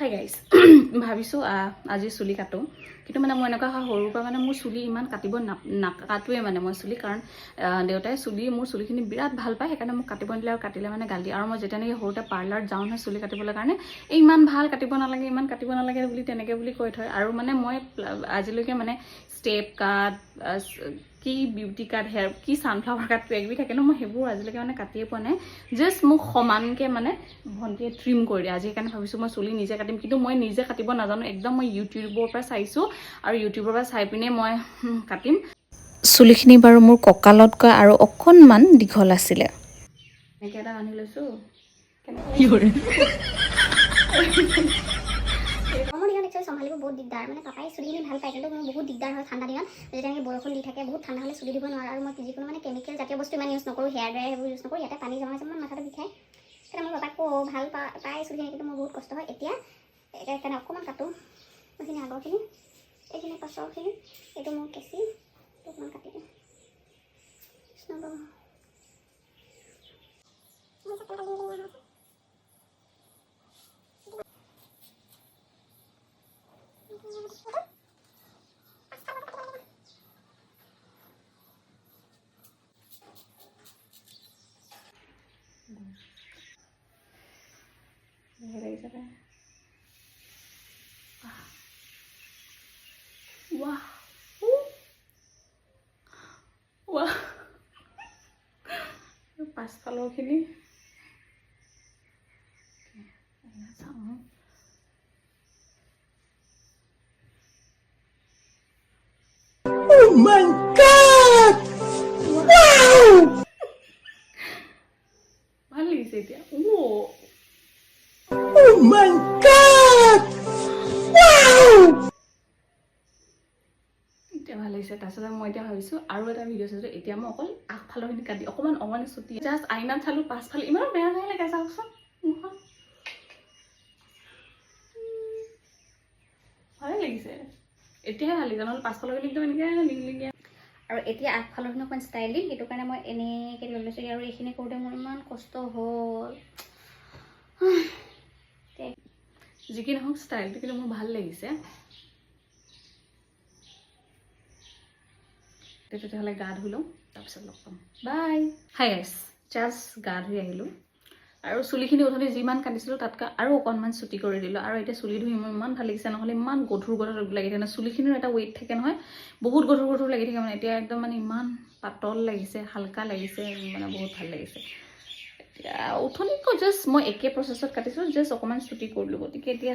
Hi guys ভাবিছোঁ আজি চুলি কাটো কিন্তু মানে মই এনেকুৱা হয় সৰুৰ পৰা মানে মোৰ চুলি ইমান কাটিব নাকাটোৱে মানে মই চুলি কাৰণ দেউতাই মোৰ চুলিখিনি বিৰাট ভাল পায় সেইকাৰণে মোক কাটিব নিদিলে আৰু কাটিলে মানে গালি আৰু মই যেতিয়া নেকি সৰুতে পাৰ্লাৰত যাওঁ নহয় চুলি কাটিবলৈ কাৰণে ইমান ভাল কাটিব নালাগে বুলি তেনেকৈ বুলি কৈ থয় আৰু মানে মই আজিলৈকে মানে ষ্টেপ কাট কি বিউটি কাট হেয়াৰ কি ছানফ্লাৱাৰ কাট কিবাকিবি থাকে ন মই সেইবোৰ আজিলৈকে মানে কাটিয়ে পোৱা নাই জাষ্ট মোক সমানকৈ মানে ভণ্টিয়ে ট্ৰিম কৰি দিয়ে আজি সেইকাৰণে ভাবিছোঁ মই চুলি নিজে কাটিম কিন্তু মই নিজে কাটিব নাজানো একদম মই ইউটিউবৰ পৰা চাইছোঁ আৰু ইউটিউবৰ পৰা চাই পিনে মই কাটিম চুলিখিনি বাৰু মোৰ কঁকালতকৈ আৰু অকণমান দীঘল আছিলে এনেকৈ এটা আনি লৈছোঁ গৰমৰ দিনত একচুৱেলি চম্ভালিব বহুত দিগদাৰ মানে পাপাই চুলিখিনি ভাল পায় কিন্তু মোৰ বহুত দিগদাৰ হয় ঠাণ্ডা দিনত যেতিয়া এনেকৈ বৰষুণ দি থাকে বহুত ঠাণ্ডা হ'লে চুলি দিব নোৱাৰোঁ আৰু মই যিকোনো মানে কেমিকেল জাতীয় বস্তু ইমান ইউজ নকৰোঁ হেয়াৰ ড্ৰায়াৰ সেইবোৰ ইউজ নকৰোঁ ইয়াতে পানী জমা জমা মাথাটো বিষায় সেইকাৰণে মই পাপাক ভাল পায় চুলিখিনি কিন্তু মোৰ বহুত কষ্ট হয় এতিয়া সেইকাৰণে অকণমান কাটোঁ এইখিনি আগৰখিনি এইখিনি পাছৰখিনি এইটো মোৰ কেঁচি অকণমান কাটি দিওঁ পাছফালৰখিনি Oh my God! Wow! ভাল লাগিছে এতিয়া Oh my God! Wow! এতিয়া ভাল লাগিছে তাৰপিছত মই এতিয়া ভাবিছোঁ আৰু এটা ভিডিঅ' চাইছোঁ এতিয়া মই অকল আগফালৰখিনি কাটি অকণমান চুটি জাষ্ট আইনাত চালোঁ পাছফালে ইমান বেয়া লাগে চাওকচোন মুখখন ভালে লাগিছে এতিয়াহে ভাল লাগিছে নহ'লে পাছফালৰখিনি একদম এনেকৈ লিংলিঙীয়া আৰু এতিয়া আগফালৰখিনি অকণমান ষ্টাইল দিম সেইটো কাৰণে মই এনেকৈ লৈ লৈছোঁ আৰু এইখিনি কৰোঁতে মোৰ ইমান কষ্ট হ'ল যি কি নহওক ষ্টাইলটো কিন্তু মোৰ ভাল লাগিছে তেতিয়াহ'লে গা ধুই লওঁ তাৰপিছত লগ পাম বাই হাই গাইছ জাষ্ট গা ধুই আহিলোঁ আৰু চুলিখিনি উঠনি যিমান কাটিছিলোঁ তাতকৈ আৰু অকণমান চুটি কৰি দিলোঁ আৰু এতিয়া চুলি ধুই মোৰ ইমান ভাল লাগিছে নহ'লে ইমান গধুৰ লাগি থাকে চুলিখিনিৰ এটা ৱেইট থাকে নহয় বহুত গধুৰ লাগি থাকে মানে এতিয়া একদম মানে ইমান পাতল লাগিছে হালকা লাগিছে মানে বহুত ভাল লাগিছে এতিয়া উঠনিকৈ জাষ্ট মই একে প্ৰচেছত কাটিছোঁ জাষ্ট অকণমান চুটি কৰিলোঁ গতিকে এতিয়া